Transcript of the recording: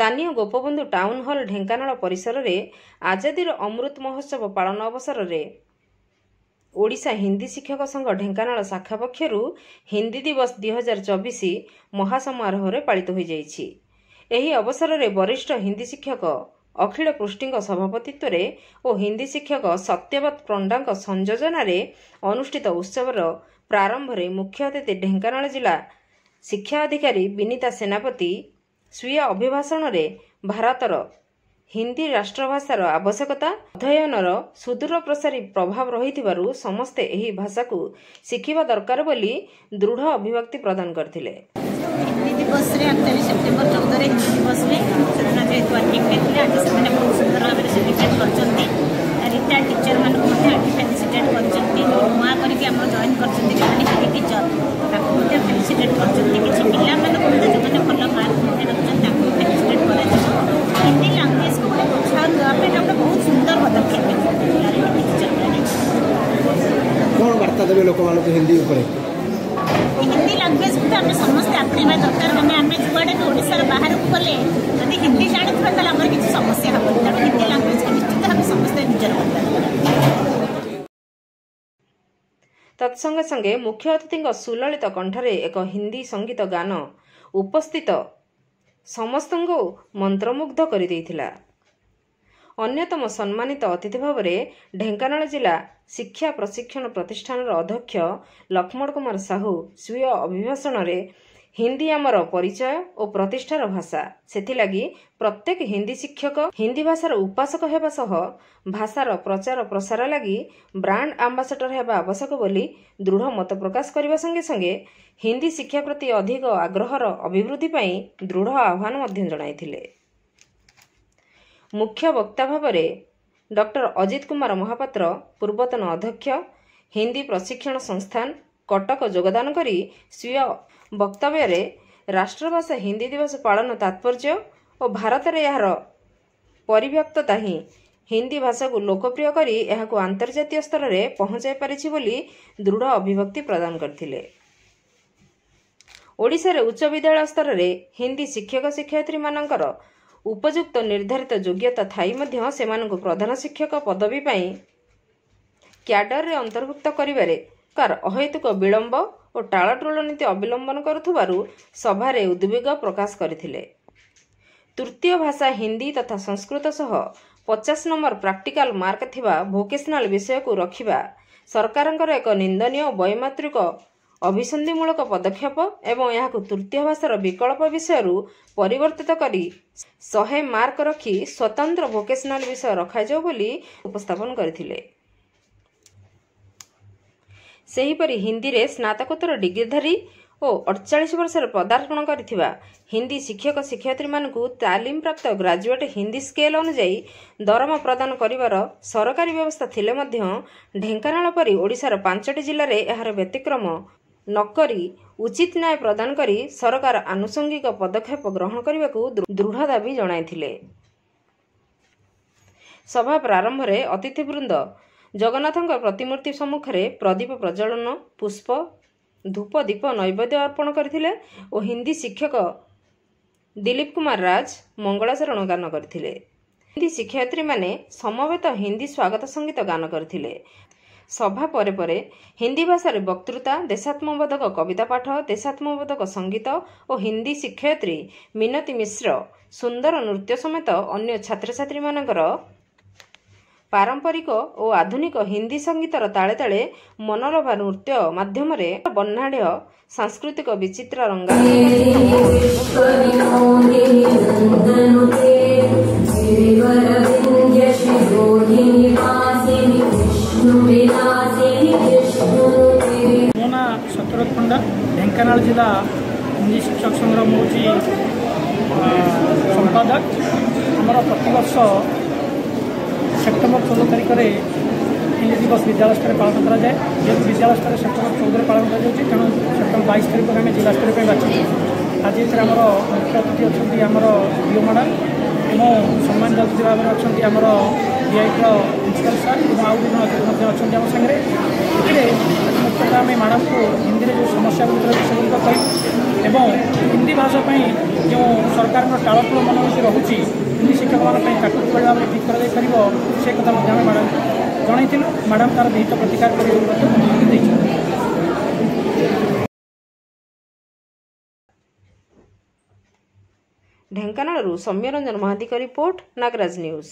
ସ୍ଥାନୀୟ Gopabandhu town hall Dhenkanal ପରିସରରେ ଆଜାଦୀର ଅମୃତ ମହୋତ୍ସବ ପାଳନ ଅବସରରେ ଓଡ଼ିଶା ହିନ୍ଦୀ ଶିକ୍ଷକ ସଂଘ ଢେଙ୍କାନାଳ ଶାଖା ପକ୍ଷରୁ ହିନ୍ଦୀ ଦିବସ 2024 ମହାସମାରୋହରେ ପାଳିତ ହୋଇଯାଇଛି। ଏହି ଅବସରରେ ବରିଷ୍ଠ ହିନ୍ଦୀ ଶିକ୍ଷକ ଅଖିଳ ପୃଷ୍ଟିଙ୍କ ସଭାପତିତ୍ୱରେ ଓ ହିନ୍ଦୀ ଶିକ୍ଷକ ସତ୍ୟବତ ପଣ୍ଡାଙ୍କ ସଂଯୋଜନାରେ ଅନୁଷ୍ଠିତ ଉତ୍ସବର ପ୍ରାରମ୍ଭରେ ମୁଖ୍ୟ ଅତିଥି ଢେଙ୍କାନାଳ ଜିଲ୍ଲା ଶିକ୍ଷା ଅଧିକାରୀ ବିନିତା ସେନାପତି ସ୍ୱୀୟ ଅଭିଭାଷଣରେ ଭାରତର ହିନ୍ଦୀ ରାଷ୍ଟ୍ରଭାଷାର ଆବଶ୍ୟକତା ଅଧ୍ୟୟନର ସୁଦୂର ପ୍ରସାରୀ ପ୍ରଭାବ ରହିଥିବାରୁ ସମସ୍ତେ ଏହି ଭାଷାକୁ ଶିଖିବା ଦରକାର ବୋଲି ଦୃଢ଼ ଅଭିବ୍ୟକ୍ତି ପ୍ରଦାନ କରିଥିଲେ। हिंदी दिवस रे 28 सेप्टेम्बर 14 हिंदी दिवस में सेदिन जेहेतु आर्टिफेक्ट थे आज से बहुत सुंदर भाव में सेलिब्रेट करछंती रिटायर्ड टीचर मान को आज फेलिसिटेट करछंती नुआ करके हम जॉइन करछंती माने हिंदी टीचर ताको फेलिसिटेट करछंती किछि पिला मान को जो भल मार्क रखछन ताको फेलिसिटेट करे हिंदी लैंग्वेज को प्रोत्साहन देवा पे हमने बहुत सुंदर पदक्षेप हिंदी टीचर कोन वार्ता देबे लोक मान को हिंदी ऊपर हिंदी लैंग्वेज को आम समस्त अपनावा दरकार मैंने आम जुआड़े भी ओडिशार बाहर को गले जब हिंदी जानी ताल आम किसी समस्या हम तेणु हिंदी लैंग्वेज को निश्चित भाव समस्ते निजर तत्संगे संगे मुख्य अतिथि सुललित कंठरे एक हिंदी संगीत गान उपस्थित समस्त मंत्रमुग्ध कर अन्यतम सम्मानित अतिथि भाव में ढेंकानाल जिला शिक्षा प्रशिक्षण प्रतिष्ठान अध्यक्ष लक्ष्मण कुमार साहू स्वीय अभिभाषण में हिंदी आमर परिचय और प्रतिष्ठार भाषा सेथिलागी प्रत्येक हिंदी शिक्षक हिंदी भाषार उपासक हेबा सह भाषार प्रचार प्रसार लगी ब्रांड आंबासाडर हेबा आवश्यक बोली दृढ़ मत प्रकाश करने संगे संगे हिंदी शिक्षा प्रति अधिक आग्रहर अभिवृद्धि पई दृढ़ आह्वान मध्य जणाइथिले। मुख्य वक्ता भाव में डॉक्टर अजित कुमार महापात्र पूर्वतन अध्यक्ष हिंदी प्रशिक्षण संस्थान कटक योगदान करी स्वीय वक्तव्य रे राष्ट्रभाषा हिंदी दिवस पालन तात्पर्य और भारत में यार परिव्याप्तता ही हिंदी भाषा को लोकप्रिय करी एहाकु अंतर्जातीय स्तर में पहुंचाई पारिछि बोली दृढ़ अभिव्यक्ति प्रदान करथिले। ओडिशा रे उच्च विद्यालय स्तर में हिंदी शिक्षक शिक्षयित्री मानकर उपयुक्त निर्धारित योग्यता थाई मध्य सेमानकु प्रधान शिक्षक पदवी पाई क्याडर रे अंतर्भुक्त करिबारे कार अहेतुक विलंब और टालटोल नीति अवलंबन करुथुबारु सभारे उद्वेग प्रकाश करथिले। तृतीय भाषा हिंदी तथा संस्कृत सह 50 नंबर प्रैक्टिकल मार्क थिबा वोकेशनल विषय को रखिबा सरकारंकर एक निंदनीय वैमात्रिक अभिसंधिमूलक पदक्षेप एवं यहाँ तृतीय भाषार विकल्प विषय परिवर्तित करी 100 मार्क रखी स्वतंत्र वोकेशनल विषय रखाଯାଉ बोली उपस्थापन करथिले। सेहीपरि हिंदी रे स्नातकोत्तर डिग्रीधारी और 48 वर्ष पदार्पण करथिबा हिंदी शिक्षक शिक्षयित्री मानकु तालीम प्राप्त ग्रेजुएट हिंदी स्केल अनुଯାयी दरमा प्रदान करिवार सरकारी व्यवस्था थिले मध्य ढेंकानाल परि ओडिशार 5टी जिल्ला रे एहार व्यतिक्रम नकरी उचित न्याय प्रदान करी सरकार आनुषंगिक पदक्षेप ग्रहण करने को दृढ़ दाबी जणाइथिले। सभा प्रारंभ में अतिथिवृंद जगन्नाथଙ୍କ प्रतिमूर्ति सम्मुख में प्रदीप प्रज्वलन पुष्प धूप दीप नैवेद्य अर्पण करथिले और हिंदी शिक्षक दिलीप कुमार राज मंगलाचरण गान करथिले। हिंदी शिक्षयित्री माने समवेत हिंदी स्वागत संगीत गान करथिले। सभा परे परे हिंदी भाषा रे वक्तृता देशात्मबोधक कविता पाठ देशात्मबोधक संगीत और हिंदी शिक्षयित्री मिनती मिश्र सुंदर नृत्य समेत अन्य छात्र छात्री मानकर पारंपरिक और आधुनिक हिंदी संगीतर ताले ताले मनोरभा नृत्य माध्यम वर्णाढ़ सांस्कृतिक विचित्र रंगा मोना सतरथ पंडा ढेंकानाल जिला हिंदी शिक्षक संघ मौजी संपादक आमर प्रतिवर्ष सेप्टेम्बर 14 तारिख में हिंदी दिवस विद्यालय स्तर पालन कराए जेहतु विद्यालय स्तर सेप्टेम्बर 14 पालन कर तेणु सेप्टेम्बर 22 तारिख में आम जिला स्तर पर बाछी आज आमर मुख्य अतिथि अच्छा आमर डीओ मैडम एवं सम्मानित अतिथि भाव में अच्छा आमर डीआईटी प्रिंसिपल सार और आउ जन अतिथि अच्छा आम सागर କଥା आम मैडम को हिंदी में जो समस्या गुड़िक सेगुड़िक कहूँ हिंदी भाषा जो सरकार टाड़टूल मनोवृत्ति रोचे हिंदी शिक्षक मानी भाव में ठीक कर से कथा आम मैडम जनईलु मैडम तार विहित प्रतिकार कर ढेंकानालू सौम्यरंजन महांती रिपोर्ट नागराज न्यूज।